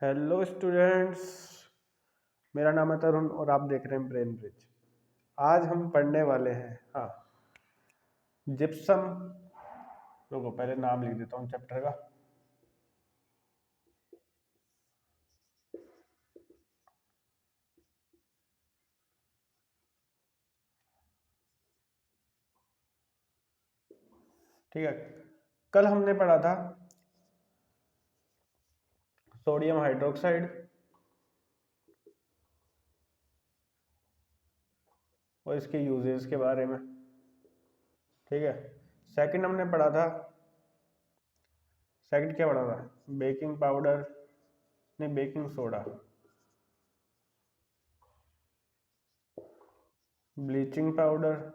Hello students. मेरा नाम है तरुण और आप देख रहे हैं ब्रेन ब्रिज। आज हम पढ़ने वाले हैं जिप्सम। रुको पहले नाम लिख देता हूँ चैप्टर का। ठीक है, कल हमने पढ़ा था सोडियम हाइड्रोक्साइड और इसके यूजेस के बारे में। ठीक है, सेकंड हमने पढ़ा था, सेकंड क्या पढ़ा था? बेकिंग पाउडर, नहीं बेकिंग सोडा, ब्लीचिंग पाउडर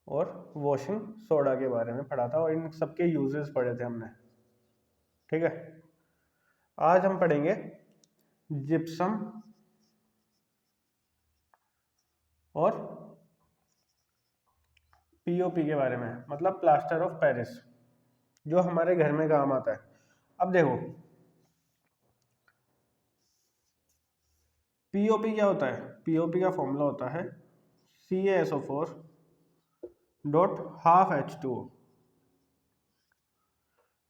और वॉशिंग सोडा के बारे में पढ़ा था और इन सबके यूजेस पढ़े थे हमने। ठीक है, आज हम पढ़ेंगे जिप्सम और पीओपी के बारे में, मतलब प्लास्टर ऑफ पेरिस, जो हमारे घर में काम आता है। अब देखो पीओपी क्या होता है। पीओपी का फॉर्मूला होता है CaSO4 डॉट हाफ H2O।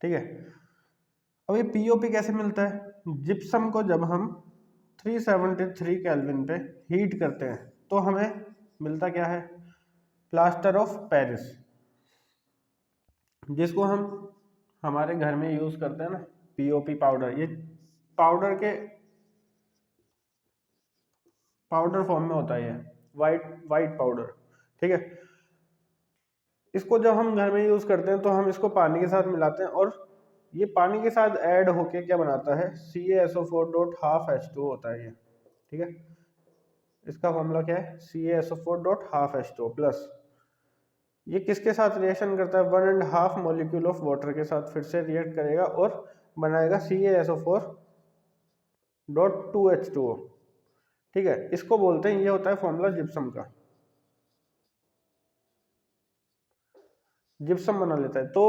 ठीक है, अब ये पीओपी कैसे मिलता है? जिप्सम को जब हम 373 केल्विन पे हीट करते हैं तो हमें मिलता क्या है? प्लास्टर ऑफ पेरिस, जिसको हम हमारे घर में यूज करते हैं ना, पीओपी पाउडर। ये पाउडर के पाउडर फॉर्म में होता है, ये वाइट वाइट पाउडर। ठीक है, इसको जब हम घर में यूज करते हैं तो हम इसको पानी के साथ मिलाते हैं और ये पानी के साथ ऐड होके क्या बनाता है? CaSO4 डॉट हाफ H2O होता है ये। ठीक है, इसका फॉर्मूला क्या है? CaSO4 dot half H2O plus ये किसके साथ रिएक्शन करता है? 1.5 मॉलिक्यूल ऑफ वाटर के साथ फिर से रिएक्ट करेगा और बनाएगा CaSO4 डॉट 2H2O। ठीक है, इसको बोलते हैं, ये होता है फॉर्मूला जिप्सम का। जिप्सम बना लेता है। तो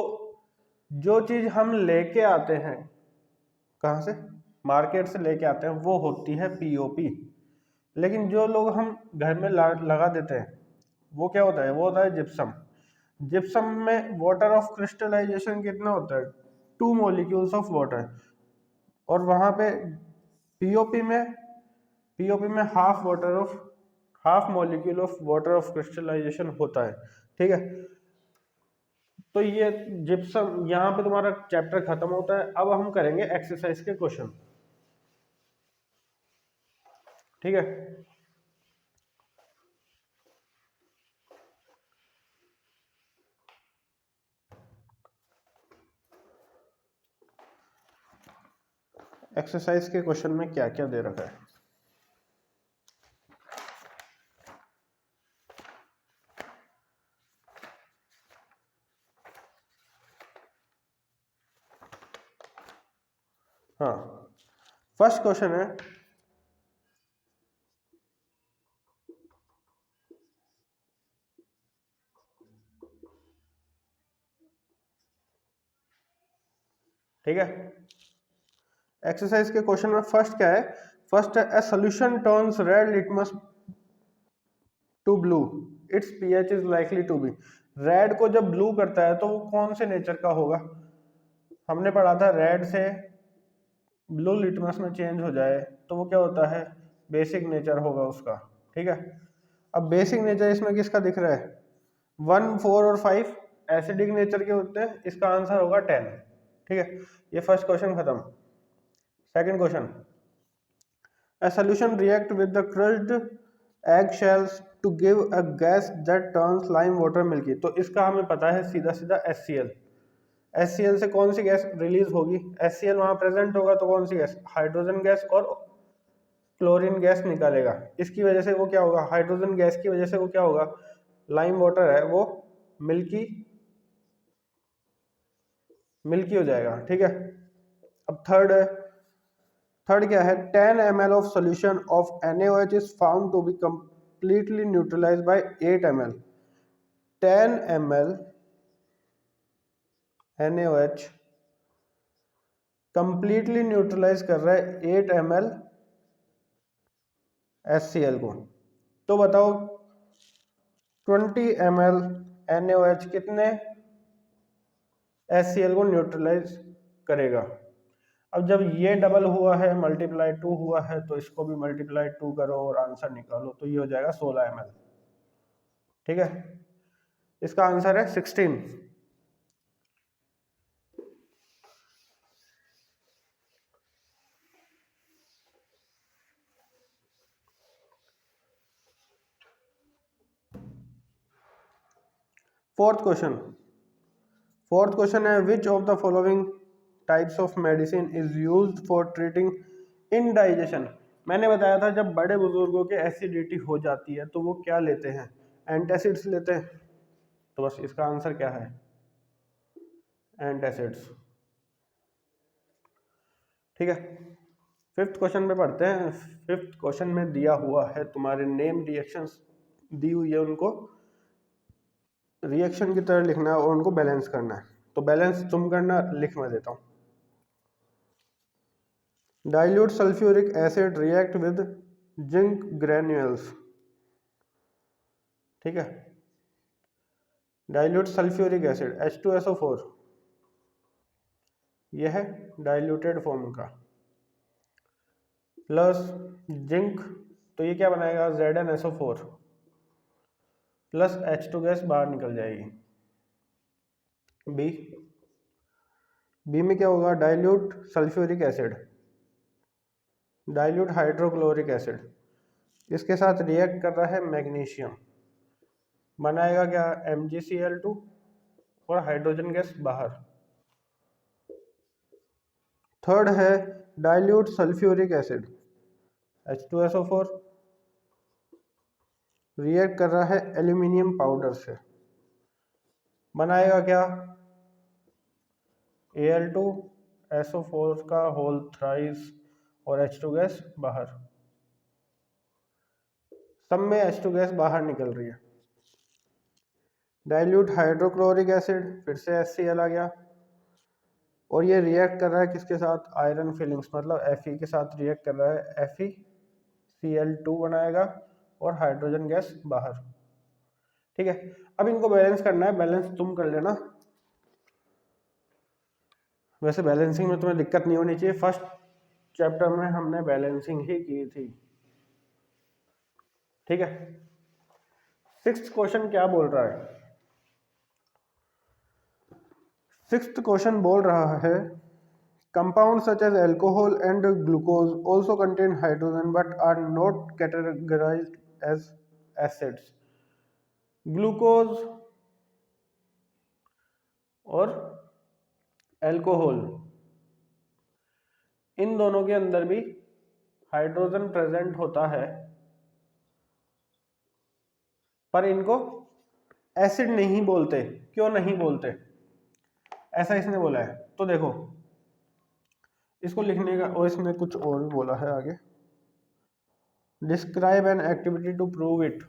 जो चीज हम लेके आते हैं, कहाँ से? मार्केट से लेके आते हैं, वो होती है पीओपी। लेकिन जो लोग हम घर में लगा देते हैं वो क्या होता है? वो होता है जिप्सम। जिप्सम में वाटर ऑफ क्रिस्टलाइजेशन कितना होता है? 2 मॉलिक्यूल्स ऑफ वाटर। और वहां पे पीओपी में half molecule of water of crystallization होता है। ठीक है, तो ये जिप्सम, यहाँ पे तुम्हारा चैप्टर खत्म होता है। अब हम करेंगे एक्सरसाइज के क्वेश्चन। ठीक है, एक्सरसाइज के क्वेश्चन में क्या क्या दे रखा है? हाँ, फर्स्ट क्वेश्चन है, ठीक है, एक्सरसाइज के क्वेश्चन में फर्स्ट क्या है? फर्स्ट है a solution turns red litmus to blue, its pH is likely to be. Red को जब ब्लू करता है तो वो कौन से नेचर का होगा? हमने पढ़ा था रेड से ब्लू लिटमस में चेंज हो जाए तो वो क्या होता है? बेसिक नेचर होगा उसका। ठीक है, अब बेसिक नेचर इसमें किसका दिख रहा है? 1, 4 और 5 एसिडिक नेचर के होते हैं। इसका आंसर होगा 10। ठीक है, ये फर्स्ट क्वेश्चन खत्म। Second question, a solution react with the crushed egg shells to give a gas that turns lime water milky। तो इसका हमें पता है सीधा सीधा HCl। HCl से कौन सी गैस रिलीज होगी? HCl वहां प्रेजेंट होगा तो कौन सी गैस? हाइड्रोजन गैस और क्लोरीन गैस निकालेगा। इसकी वजह से वो क्या होगा? हाइड्रोजन गैस की वजह से वो क्या होगा? लाइम वाटर है वो मिल्की मिल्की हो जाएगा। ठीक है, अब थर्ड क्या है? 10 ml of solution of NaOH is found to be completely neutralized by 8 ml। 10 ml NaOH completely neutralize कर रहा है 8 ml HCl को। तो बताओ 20 ml NaOH कितने HCl को न्यूट्रलाइज करेगा। अब जब ये डबल हुआ है मल्टीप्लाई 2 हुआ है तो इसको भी मल्टीप्लाई 2 करो और आंसर निकालो, तो ये हो जाएगा 16 ml। ठीक है, इसका आंसर है 16। फोर्थ क्वेश्चन है which of the following types of medicine is used for treating indigestion. मैंने बताया था जब बड़े बुजुर्गों के एसिडिटी हो जाती है तो वो क्या लेते हैं, एंटासिड्स लेते हैं। तो बस इसका आंसर क्या है, एंटासिड्स। ठीक है, फिफ्थ क्वेश्चन पे पढ़ते हैं। फिफ्थ क्वेश्चन में दिया हुआ है तुम्हारे नेम रिएक्शंस दी हुई है, उनको रिएक्शन की तरह लिखना है और उनको बैलेंस करना है। तो बैलेंस तुम करना, लिख मैं देता हूँ। Dilute sulphuric acid react with zinc granules. ठीक है, डाइल्यूट सल्फ्यूरिक एसिड H2SO4, यह है डाइल्यूटेड फॉर्म का, प्लस जिंक, तो ये क्या बनाएगा ZnSO4 प्लस H2 गैस बाहर निकल जाएगी। बी में क्या होगा, dilute sulphuric acid, dilute hydrochloric acid, इसके साथ रिएक्ट कर रहा है मैग्नीशियम, बनाएगा क्या MgCl2 और हाइड्रोजन गैस बाहर। थर्ड है dilute sulphuric acid H2SO4, react कर रहा है एल्यूमिनियम पाउडर से, बनाएगा क्या Al2SO4 का होल थ्राइस और H2 गैस बाहर। सब में H2 गैस बाहर निकल रही है। डाइल्यूट हाइड्रोक्लोरिक एसिड, फिर से HCl आ गया और ये रिएक्ट कर रहा है किसके साथ, आयरन फिलिंग्स, मतलब Fe के साथ रिएक्ट कर रहा है, FeCl2 बनाएगा और हाइड्रोजन गैस बाहर। ठीक है, अब इनको बैलेंस करना है, बैलेंस तुम कर लेना। वैसे बैलेंसिंग में तुम्हें दिक्कत नहीं होनी चाहिए, फर्स्ट चैप्टर में हमने बैलेंसिंग ही की थी। ठीक है, सिक्स्थ क्वेश्चन क्या बोल रहा है, सिक्स्थ क्वेश्चन बोल रहा है compound such as alcohol and glucose also contain hydrogen but are not categorized as acids. Glucose और एल्कोहल, इन दोनों के अंदर भी हाइड्रोजन प्रेजेंट होता है, पर इनको एसिड नहीं बोलते। क्यों नहीं बोलते, ऐसा इसने बोला है। तो देखो इसको लिखने का, और इसने कुछ और भी बोला है आगे, describe an activity to prove it.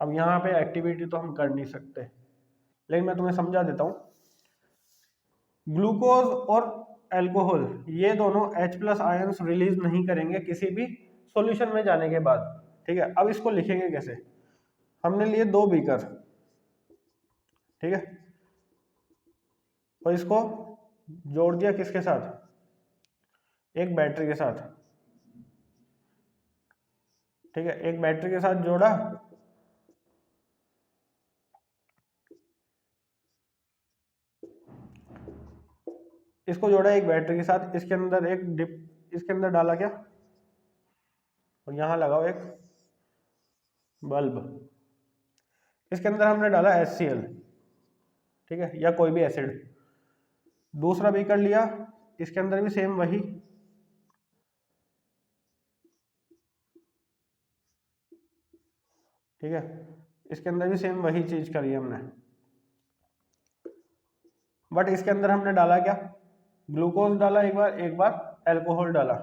अब यहाँ पे एक्टिविटी तो हम कर नहीं सकते, लेकिन मैं तुम्हें समझा देता हूँ। ग्लूकोज और एल्कोहल ये दोनों H+ आयंस रिलीज नहीं करेंगे किसी भी सॉल्यूशन में जाने के बाद। ठीक है, अब इसको लिखेंगे कैसे, हमने लिए 2 बीकर, ठीक है, और इसको जोड़ दिया किसके साथ, एक बैटरी के साथ। ठीक है, एक बैटरी के साथ जोड़ा, इसको जोड़ा एक बैटरी के साथ, इसके अंदर एक डिप, इसके अंदर डाला क्या, और यहाँ लगाओ एक बल्ब, इसके अंदर हमने डाला HCl, ठीक है, या कोई भी एसिड। दूसरा बीकर लिया, इसके अंदर भी सेम वही, ठीक है, इसके अंदर भी सेम वही चीज करी हमने, बट इसके अंदर हमने डाला क्या, ग्लूकोज डाला एक बार एल्कोहल डाला।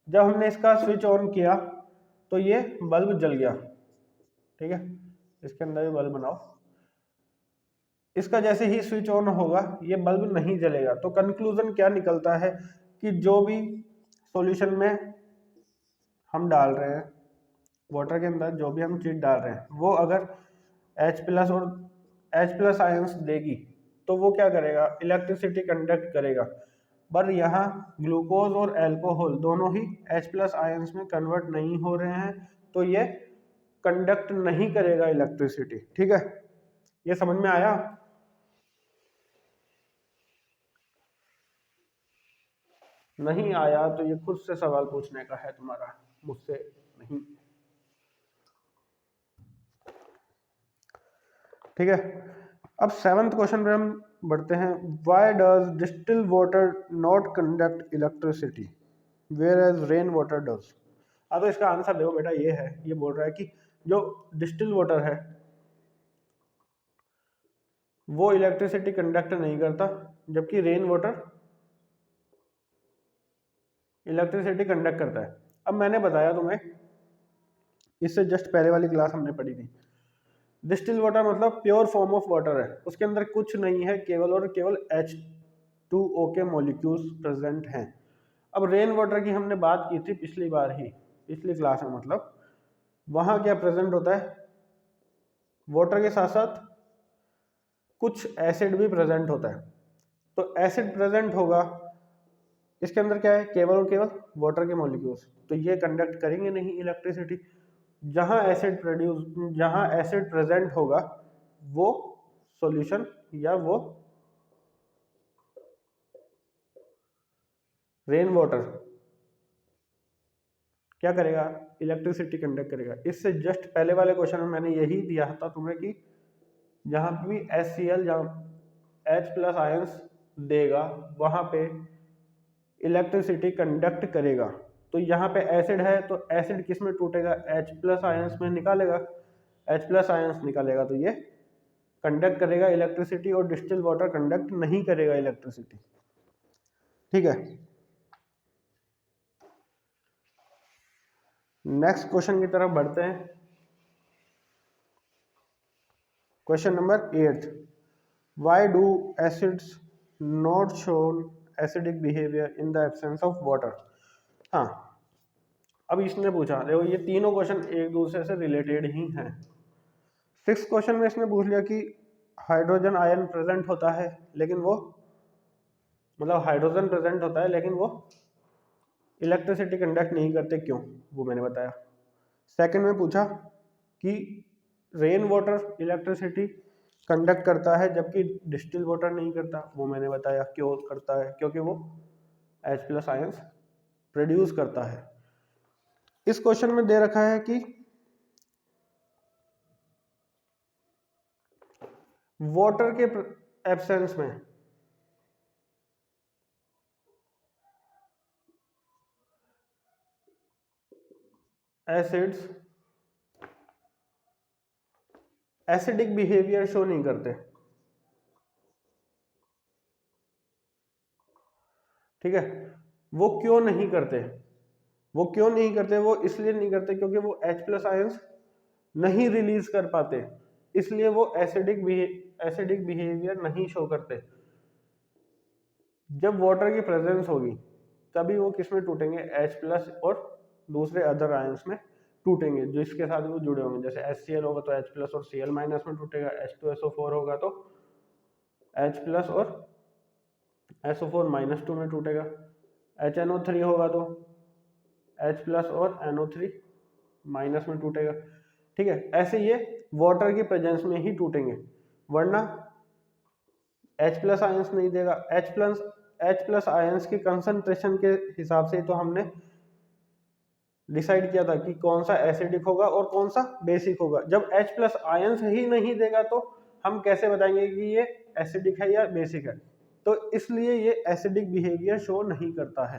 जब हमने इसका स्विच ऑन किया तो ये बल्ब जल गया। ठीक है, इसके अंदर भी बल्ब बनाओ, इसका जैसे ही स्विच ऑन होगा ये बल्ब नहीं जलेगा। तो कंक्लूजन क्या निकलता है कि जो भी सॉल्यूशन में हम डाल रहे हैं, वाटर के अंदर जो भी हम चीज डाल रहे हैं, वो अगर H+ और H+ आयंस देगी तो वो क्या करेगा, इलेक्ट्रिसिटी कंडक्ट करेगा। पर यहाँ ग्लूकोज और अल्कोहल दोनों ही H+ आयंस में कन्वर्ट नहीं हो रहे हैं, तो ये कंडक्ट नहीं करेगा इलेक्ट्रिसिटी। ठीक है, ये समझ में आया? नहीं आया तो ये खुद से सवाल पूछने का है तुम्हारा, मुझसे नहीं। ठीक है, अब 7th क्वेश्चन पे हम बढ़ते हैं। Why does distil water not conduct electricity whereas rain water does? तो इसका आंसर देखो बेटा, ये है, ये बोल रहा है कि जो डिस्टिल वाटर है वो इलेक्ट्रिसिटी कंडक्ट नहीं करता, जबकि रेन वाटर इलेक्ट्रिसिटी कंडक्ट करता है। अब मैंने बताया तुम्हें, इससे जस्ट पहले वाली क्लास हमने पढ़ी थी, डिस्टिल वाटर मतलब प्योर फॉर्म ऑफ वाटर है, उसके अंदर कुछ नहीं है, केवल और केवल H2O के मॉलिक्यूल्स प्रेजेंट हैं। अब रेन वाटर की हमने बात की थी पिछली बार ही, पिछली क्लास में, मतलब वहां क्या प्रेजेंट होता है, वाटर के साथ साथ कुछ एसिड भी प्रेजेंट होता है। तो एसिड प्रेजेंट होगा, इसके अंदर क्या है, केवल और केवल वाटर के मॉलिक्यूल्स, तो ये कंडक्ट करेंगे नहीं इलेक्ट्रिसिटी। जहां एसिड प्रेजेंट होगा वो सॉल्यूशन या वो रेन वाटर क्या करेगा, इलेक्ट्रिसिटी कंडक्ट करेगा। इससे जस्ट पहले वाले क्वेश्चन में मैंने यही दिया था तुम्हें कि जहां भी HCl जहां H+ आयंस देगा वहां पे इलेक्ट्रिसिटी कंडक्ट करेगा। तो यहाँ पे एसिड है तो एसिड किस में टूटेगा, H+ आयंस में निकालेगा, H+ आयंस निकालेगा तो ये कंडक्ट करेगा इलेक्ट्रिसिटी, और डिस्टिल वाटर कंडक्ट नहीं करेगा इलेक्ट्रिसिटी। ठीक है, नेक्स्ट क्वेश्चन की तरफ बढ़ते हैं। Question number 8, why do acids not shown acidic behaviour in the absence of water? हाँ, अब इसने पूछा, देखो ये तीनों क्वेश्चन एक दूसरे से रिलेटेड ही हैं। 6th क्वेश्चन में इसने पूछ लिया कि हाइड्रोजन आयन प्रेजेंट होता है लेकिन वो, मतलब हाइड्रोजन प्रेजेंट होता है लेकिन वो इलेक्ट्रिसिटी कंडक्ट नहीं करते, क्यों, वो मैंने बताया। सेकंड में पूछा कि रेन वाटर इलेक्ट्रिसिटी कंडक्ट करता है जबकि डिस्टिल वाटर नहीं करता, वो मैंने बताया क्यों करता है, क्योंकि वो H+ आयंस प्रोड्यूस करता है। इस क्वेश्चन में दे रखा है कि वाटर के एब्सेंस में एसिड्स एसिडिक बिहेवियर शो नहीं करते। ठीक है, वो क्यों नहीं करते, वो क्यों नहीं करते, वो इसलिए नहीं करते क्योंकि वो H+ आयंस नहीं रिलीज कर पाते, इसलिए वो एसिडिक बिहेवियर नहीं शो करते। जब वाटर की प्रेजेंस होगी तभी वो किस में टूटेंगे, H+ और दूसरे अदर आयंस में टूटेंगे जिसके साथ वो जुड़े होंगे। जैसे HCl होगा तो H+ और Cl- में टूटेगा, H2SO4 होगा तो H+ और SO4- में टूटेगा, HNO3 होगा तो H+ और NO3- में टूटेगा। ठीक है, ऐसे ये वाटर की प्रेजेंस में ही टूटेंगे, वरना H+ आयंस नहीं देगा। H+ आयंस की कंसंट्रेशन के हिसाब से तो हमने डिसाइड किया था कि कौन सा एसिडिक होगा और कौन सा बेसिक होगा। जब H+ आयंस ही नहीं देगा तो हम कैसे बताएंगे कि ये एसिडिक है या बेसिक है, तो इसलिए ये एसिडिक बिहेवियर शो नहीं करता है।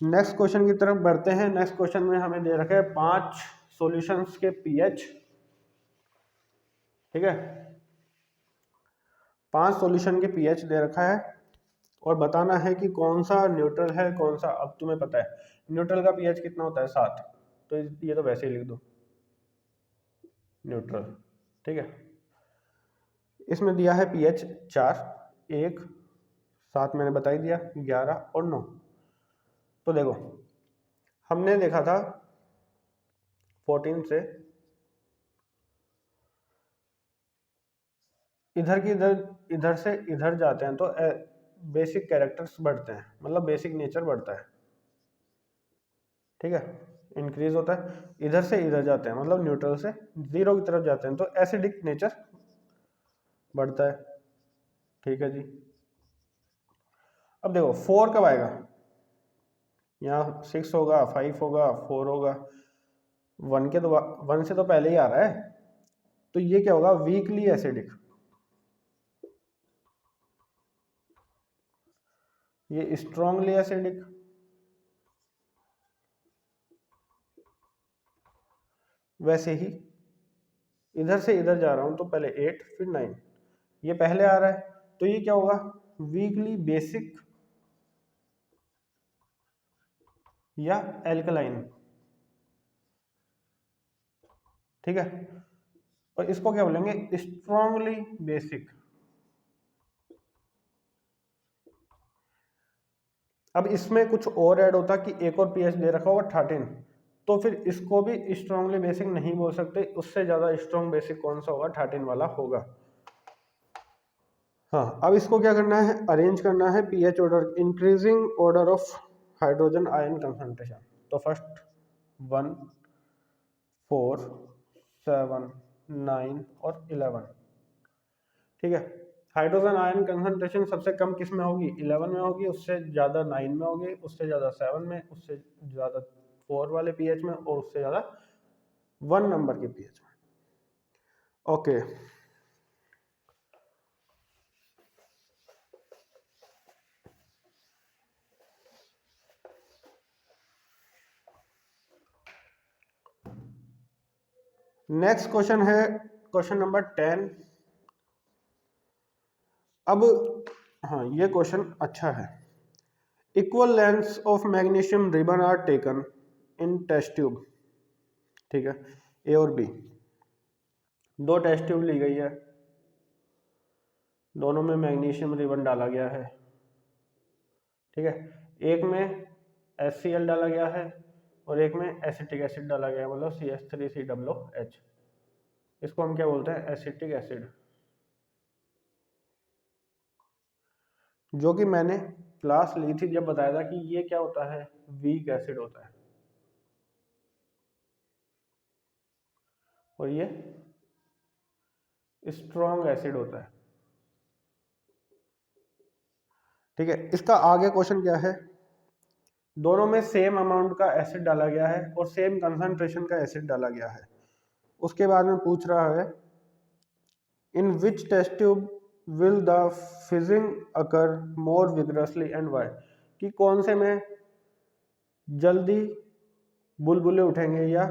नेक्स्ट क्वेश्चन की तरफ बढ़ते हैं। नेक्स्ट क्वेश्चन में हमें दे रखा है 5 सॉल्यूशंस के pH। ठीक है, 5 सॉल्यूशन के pH दे रखा है और बताना है कि कौन सा न्यूट्रल है कौन सा। अब तुम्हें पता है न्यूट्रल का pH कितना होता है, 7, तो ये तो वैसे ही लिख दो न्यूट्रल। ठीक है, इसमें दिया है pH 4, 1, 7 मैंने बता ही दिया, 11 और 9। तो देखो हमने देखा था 14 से इधर की इधर से इधर जाते हैं तो बेसिक कैरेक्टर्स बढ़ते हैं, मतलब बेसिक नेचर बढ़ता है, ठीक है, इंक्रीज होता है। इधर से इधर जाते हैं मतलब न्यूट्रल से जीरो की तरफ जाते हैं तो एसिडिक नेचर बढ़ता है, ठीक है जी। अब देखो 4 कब आएगा, यहाँ 6 होगा, 5 होगा, 4 होगा, 1 के तो 1 से तो पहले ही आ रहा है, तो ये क्या होगा, वीकली एसिडिक, ये स्ट्रांगली एसिडिक, वैसे ही इधर से इधर जा रहा हूं तो पहले 8 फिर 9, ये पहले आ रहा है तो ये क्या होगा, वीकली बेसिक या एल्कलाइन, ठीक है। और इसको क्या बोलेंगे, स्ट्रांगली बेसिक। अब इसमें कुछ और ऐड होता कि एक और पीएच दे रखा होगा 13, तो फिर इसको भी स्ट्रांगली बेसिक नहीं बोल सकते, उससे ज्यादा स्ट्रांग बेसिक कौन सा होगा, 13 वाला होगा। हाँ, अब इसको क्या करना है, अरेंज करना है pH order, increasing order of hydrogen ion concentration. तो फर्स्ट 1, 4, 7, 9 और 11, ठीक है। हाइड्रोजन आयन कंसंट्रेशन सबसे कम किस में होगी, 11 में होगी, उससे ज़्यादा 9 में होगी, उससे ज़्यादा 7 में, उससे ज़्यादा 4 वाले पीएच में, और उससे ज़्यादा 1 नंबर के पीएच में। ओके, नेक्स्ट क्वेश्चन है क्वेश्चन नंबर 10। अब हाँ, ये क्वेश्चन अच्छा है। Equal lengths of magnesium ribbon are taken in test tube, ठीक है, ए और बी, दो टेस्ट ट्यूब ली गई है, दोनों में मैग्नीशियम रिबन डाला गया है, ठीक है। एक में HCl डाला गया है और एक में एसिटिक एसिड डाला गया है, मतलब CH3COOH। इसको हम क्या बोलते हैं, एसिटिक एसिड, जो कि मैंने क्लास ली थी जब बताया था कि ये क्या होता है, वीक एसिड होता है, और ये स्ट्रॉन्ग एसिड होता है, ठीक है। इसका आगे क्वेश्चन क्या है, दोनों में सेम अमाउंट का एसिड डाला गया है और सेम कंसंट्रेशन का एसिड डाला गया है। उसके बाद में पूछ रहा है in which test tube will the fizzing occur more vigorously and why, कि कौन से में जल्दी बुलबुले उठेंगे या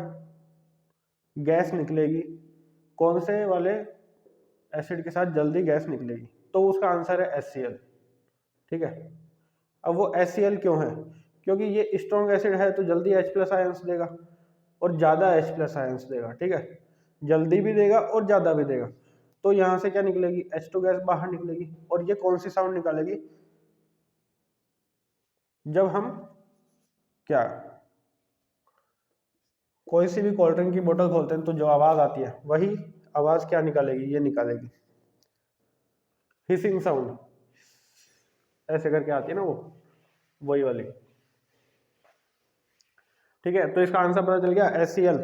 गैस निकलेगी, कौन से वाले एसिड के साथ जल्दी गैस निकलेगी, तो उसका आंसर है HCl, ठीक है। अब वो HCl क्यों है, क्योंकि ये स्ट्रॉन्ग एसिड है तो जल्दी H+ आयंस देगा और ज़्यादा H+ आयंस देगा, ठीक है, जल्दी भी देगा और ज़्यादा भी देगा। तो यहाँ से क्या निकलेगी, H2 गैस बाहर निकलेगी, और ये कौन सी साउंड निकालेगी, जब हम क्या कोई सी भी कोल्ड ड्रिंक की बोतल खोलते हैं तो जो आवाज़ आती है वही आवाज़ क्या निकालेगी, ये निकालेगी, हिसिंग साउंड, ऐसे करके आती है ना वो, वही वाली, ठीक है। तो इसका आंसर पता चल गया, HCl।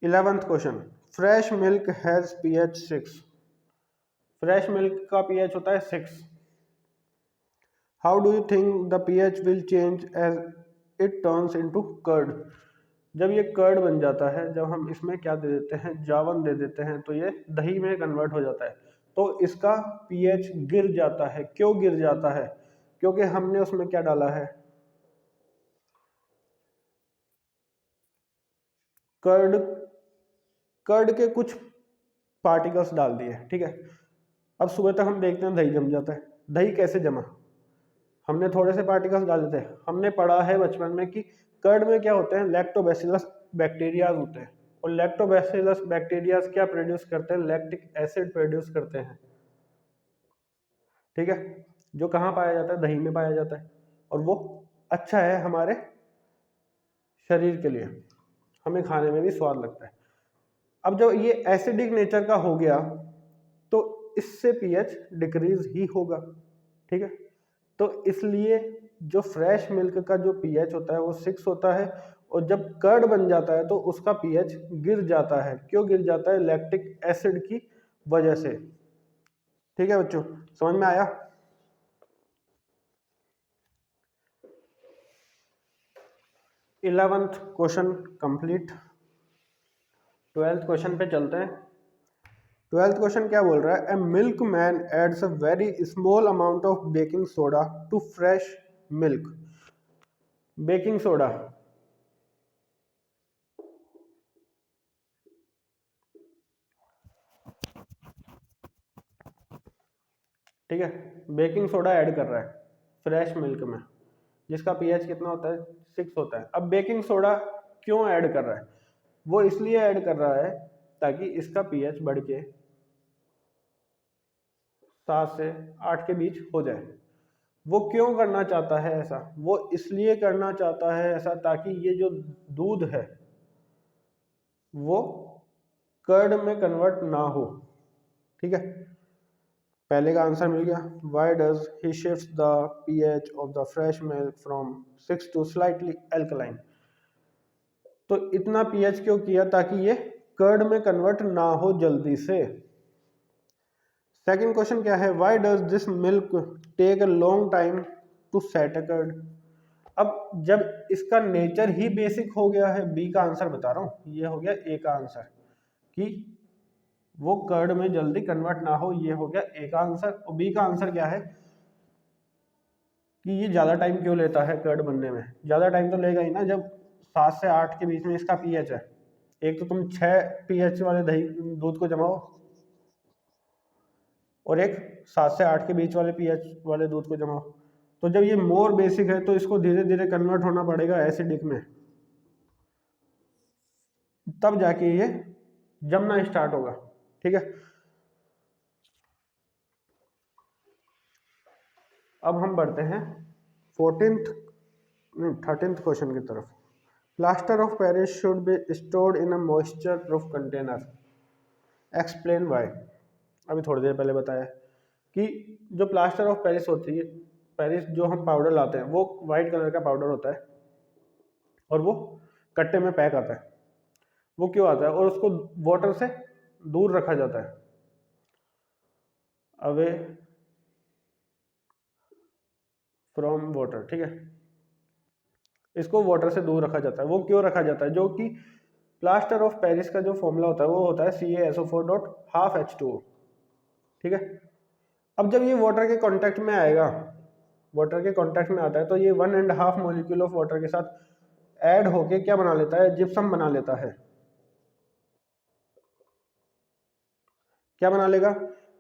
11th question, fresh milk has pH 6, fresh milk का pH होता है 6, how do you think the pH will change as it turns into curd, जब ये कर्ड बन जाता है, जब हम इसमें क्या दे देते हैं, जावन दे देते हैं, तो ये दही में कन्वर्ट हो जाता है, तो इसका pH गिर जाता है। क्यों गिर जाता है, क्योंकि हमने उसमें क्या डाला है, कर्ड, कर्ड के कुछ पार्टिकल्स डाल दिए, ठीक है। अब सुबह तक हम देखते हैं दही जम जाता है, दही कैसे जमा, हमने थोड़े से पार्टिकल्स डाले थे। हमने पढ़ा है बचपन में कि कर्ड में क्या होते हैं, लैक्टोबैसिलस बैक्टीरिया होते हैं, और लैक्टोबैसिलस बैक्टीरिया क्या प्रोड्यूस करते हैं, लैक्टिक एसिड प्रोड्यूस करते हैं। ठीक है, जो कहाँ पाया जाता है, दही में पाया जाता है, और वो अच्छा है हमारे शरीर के लिए, हमें खाने में भी स्वाद लगता है। अब जब ये एसिडिक नेचर का हो गया तो इससे पीएच डिक्रीज ही होगा। ठीक है, तो इसलिए जो फ्रेश मिल्क का जो पीएच होता है वो 6 होता है, और जब कर्ड बन जाता है तो उसका पीएच गिर जाता है। क्यों गिर जाता है, लैक्टिक एसिड की वजह से। ठीक है बच्चों, समझ में आया। 11th question complete. 12th question पे चलते हैं। 12th क्वेश्चन क्या बोल रहा है, a milkman adds a very small amount of baking soda to fresh milk. Baking soda, ठीक है, बेकिंग सोडा ऐड कर रहा है फ्रेश मिल्क में, जिसका पीएच कितना होता है, 6 होता है। अब बेकिंग सोडा क्यों ऐड कर रहा है, वो इसलिए ऐड कर रहा है ताकि इसका पीएच बढ़ के 7 से 8 के बीच हो जाए। वो क्यों करना चाहता है ऐसा, वो इसलिए करना चाहता है ऐसा ताकि ये जो दूध है वो कर्ड में कन्वर्ट ना हो। ठीक है, पहले का आंसर मिल गया। Why does he shifts the pH of the fresh milk from 6 to slightly alkaline. तो इतना पीएच क्यों किया, ताकि ये कर्ड में कन्वर्ट ना हो जल्दी से। सेकंड क्वेश्चन क्या है, why does this milk take a long time to set a curd. अब जब इसका नेचर ही बेसिक हो गया है, बी का आंसर बता रहा हूं, ये हो गया ए का आंसर कि वो कर्ड में जल्दी कन्वर्ट ना हो, ये हो गया ए का आंसर। और बी का आंसर क्या है कि ये ज़्यादा टाइम क्यों लेता है कर्ड बनने में। ज़्यादा टाइम तो लेगा ही ना, जब 7 से 8 के बीच में इसका पीएच है। एक तो तुम 6 पीएच वाले दही दूध को जमाओ, और एक 7 से 8 के बीच वाले पीएच वाले दूध को जमाओ, तो जब ये मोर बेसिक है तो इसको धीरे धीरे कन्वर्ट होना पड़ेगा एसिडिक में, तब जाके ये जमना स्टार्ट होगा। ठीक है, अब हम बढ़ते हैं 13th क्वेश्चन की तरफ। Plaster of Paris should be stored in a moisture proof container, explain why. अभी थोड़ी देर पहले बताया कि जो प्लास्टर ऑफ पेरिस होती है, पेरिस जो हम पाउडर लाते हैं वो वाइट कलर का पाउडर होता है, और वो कट्टे में पैक आता है। वो क्यों आता है, और उसको वाटर से दूर रखा जाता है, अवे फ्रॉम वाटर। ठीक है, इसको वाटर से दूर रखा जाता है। वो क्यों रखा जाता है, जो कि प्लास्टर ऑफ पेरिस का जो फॉर्मूला होता है वो होता है CaSO4.12H2O। ठीक है, अब जब ये वाटर के कांटेक्ट में आएगा, वाटर के कांटेक्ट में आता है, तो ये 1.5 मॉलिक्यूल ऑफ वाटर के साथ ऐड होके क्या बना लेता है, जिप्सम बना लेता है। क्या बना लेगा,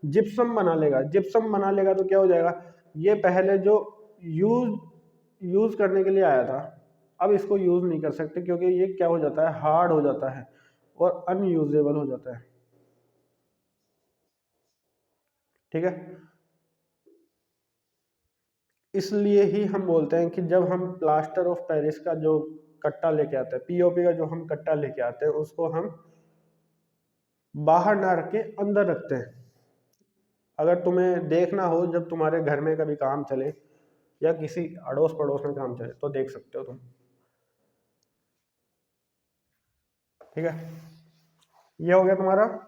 जिप्सम बना लेगा। जिप्सम बना लेगा तो क्या हो जाएगा, ये पहले जो यूज करने के लिए आया था, अब इसको यूज नहीं कर सकते, क्योंकि ये क्या हो जाता है, हार्ड हो जाता है और अनयूजेबल हो जाता है। ठीक है, इसलिए ही हम बोलते हैं कि जब हम प्लास्टर ऑफ पेरिस का जो कट्टा लेके आते हैं, पीओपी का जो हम कट्टा लेके आते हैं, उसको हम बाहर ना रख के अंदर रखते हैं। अगर तुम्हें देखना हो, जब तुम्हारे घर में कभी काम चले या किसी अड़ोस पड़ोस में काम चले, तो देख सकते हो तुम। ठीक है, ये हो गया तुम्हारा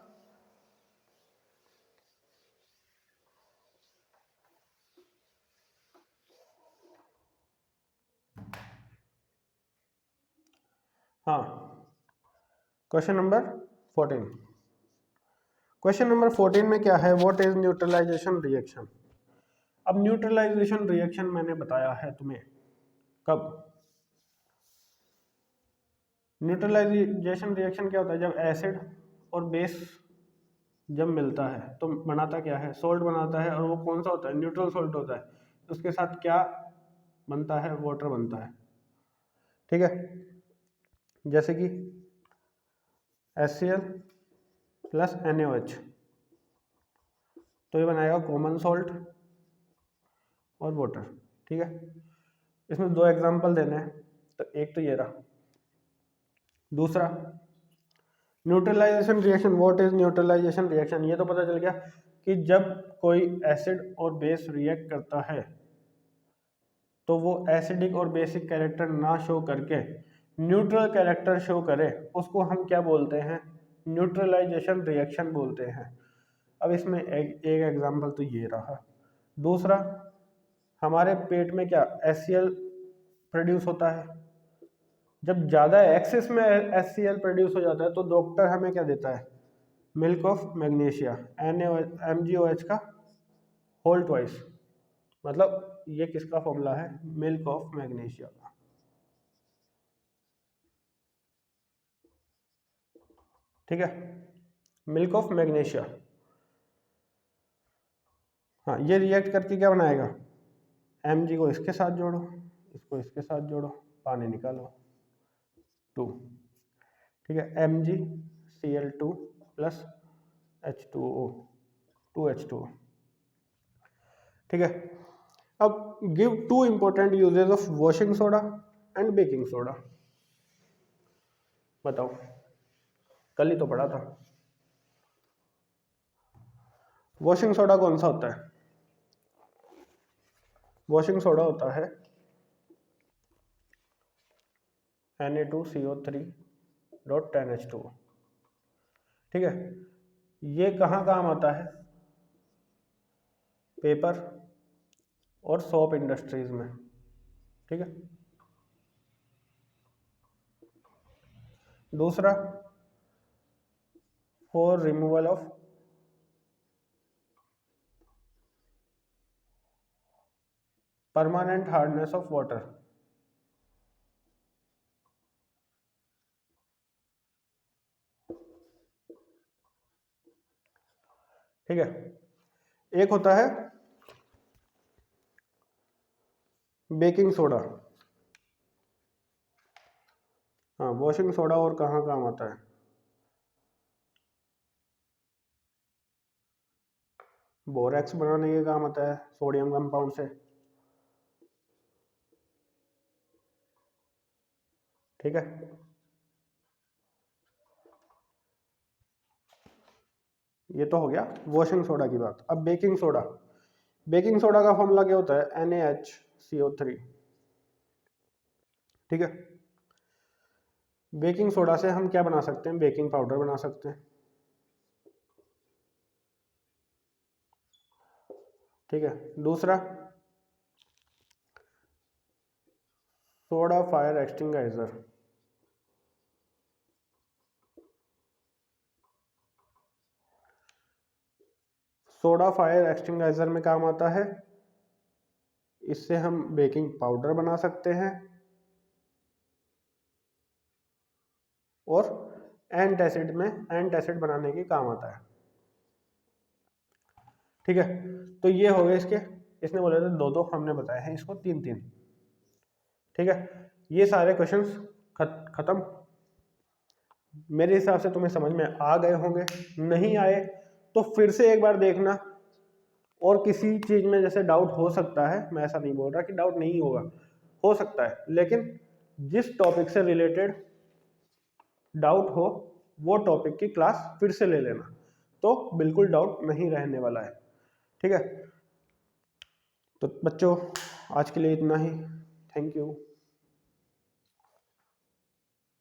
हाँ क्वेश्चन नंबर 14। क्वेश्चन नंबर 14 में क्या है, व्हाट इज न्यूट्रलाइजेशन रिएक्शन। अब न्यूट्रलाइजेशन रिएक्शन मैंने बताया है तुम्हें कब। न्यूट्रलाइजेशन रिएक्शन क्या होता है, जब एसिड और बेस जब मिलता है तो बनाता क्या है, सोल्ट बनाता है, और वो कौन सा होता है, न्यूट्रल सोल्ट होता है। उसके साथ क्या बनता है, वाटर बनता है। ठीक है, जैसे कि HCl प्लस NaOH, तो ये बनाएगा कॉमन सॉल्ट और वाटर। ठीक है, इसमें दो एग्जांपल देने हैं, तो एक तो ये रहा। दूसरा neutralisation reaction. What is neutralisation reaction? ये तो पता चल गया कि जब कोई एसिड और बेस रिएक्ट करता है तो वो एसिडिक और बेसिक कैरेक्टर ना शो करके न्यूट्रल कैरेक्टर शो करे, उसको हम क्या बोलते हैं? न्यूट्रलाइजेशन रिएक्शन बोलते हैं। अब इसमें एक एग्जांपल तो ये रहा। दूसरा, हमारे पेट में क्या HCl प्रोड्यूस होता है। जब ज़्यादा एक्सेस में HCl प्रोड्यूस हो जाता है तो डॉक्टर हमें क्या देता है? मिल्क ऑफ मैग्नीशिया, MgOH का होल ट्वाइस, मतलब ये किसका फॉर्मूला है? मिल्क ऑफ मैग्नीशिया का। ठीक है, मिल्क ऑफ मैग्नीशिया। हाँ, ये रिएक्ट करके क्या बनाएगा? Mg को इसके साथ जोड़ो, इसको इसके साथ जोड़ो, पानी निकालो 2। ठीक है, MgCl2 प्लस H2O, 2H2O। ठीक है, अब give 2 important uses of washing soda and baking soda. बताओ, कल ही तो पढ़ा था। वॉशिंग सोडा कौन सा होता है? वॉशिंग सोडा होता है Na2CO3.10H2O। ठीक है, ये कहाँ काम आता है? पेपर और सोप इंडस्ट्रीज में। ठीक है, दूसरा, for removal of permanent hardness of water. ठीक है, एक होता है बेकिंग सोडा। हाँ, वॉशिंग सोडा और कहाँ काम आता है? बोरेक्स बनाने के काम आता है सोडियम कंपाउंड से। ठीक है, ये तो हो गया वॉशिंग सोडा की बात। अब बेकिंग सोडा। बेकिंग सोडा का फॉर्मूला क्या होता है? NaHCO3। ठीक है, बेकिंग सोडा से हम क्या बना सकते हैं? बेकिंग पाउडर बना सकते हैं। ठीक है, दूसरा, सोडा फायर एक्सटिंगाइजर। सोडा फायर एक्सटिंगाइजर में काम आता है, इससे हम बेकिंग पाउडर बना सकते हैं और एंटासिड बनाने के काम आता है। ठीक है, तो ये हो गए इसके। इसने बोले थे 2-2, हमने बताए हैं इसको 3-3। ठीक है, ये सारे क्वेश्चंस खत्म। मेरे हिसाब से तुम्हें समझ में आ गए होंगे। नहीं आए तो फिर से एक बार देखना, और किसी चीज में जैसे डाउट हो सकता है, मैं ऐसा नहीं बोल रहा कि डाउट नहीं होगा, हो सकता है, लेकिन जिस टॉपिक से रिलेटेड डाउट हो वो टॉपिक की क्लास फिर से ले लेना, तो बिल्कुल डाउट नहीं रहने वाला है। ठीक है, तो बच्चों आज के लिए इतना ही। Thank you.